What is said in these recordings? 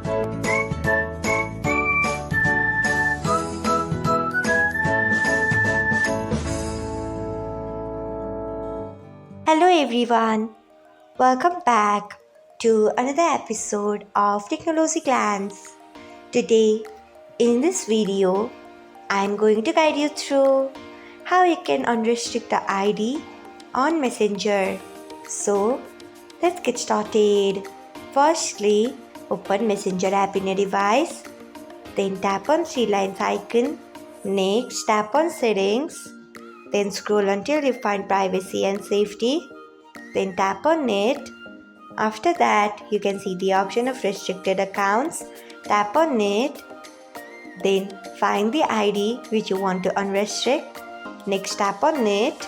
Hello everyone, welcome back to another episode of Technologyglance. Today, in this video, I am going to guide you through how you can unrestrict the ID on Messenger. So, let's get started. Firstly, open Messenger app in your device. Then tap on three lines icon. Next, tap on settings. Then scroll until you find privacy and safety. Then tap on it. After that, you can see the option of restricted accounts. Tap on it. Then find the ID which you want to unrestrict. Next, tap on it.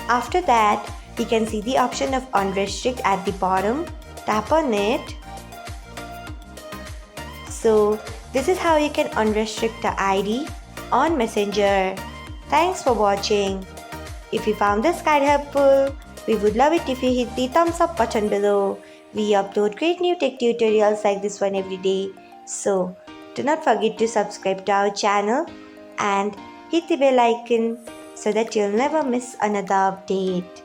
After that, you can see the option of unrestrict at the bottom. Tap on it. So, this is how you can unrestrict the ID on Messenger. Thanks for watching. If you found this guide helpful, we would love it if you hit the thumbs up button below. We upload great new tech tutorials like this one every day. So, do not forget to subscribe to our channel and hit the bell icon so that you'll never miss another update.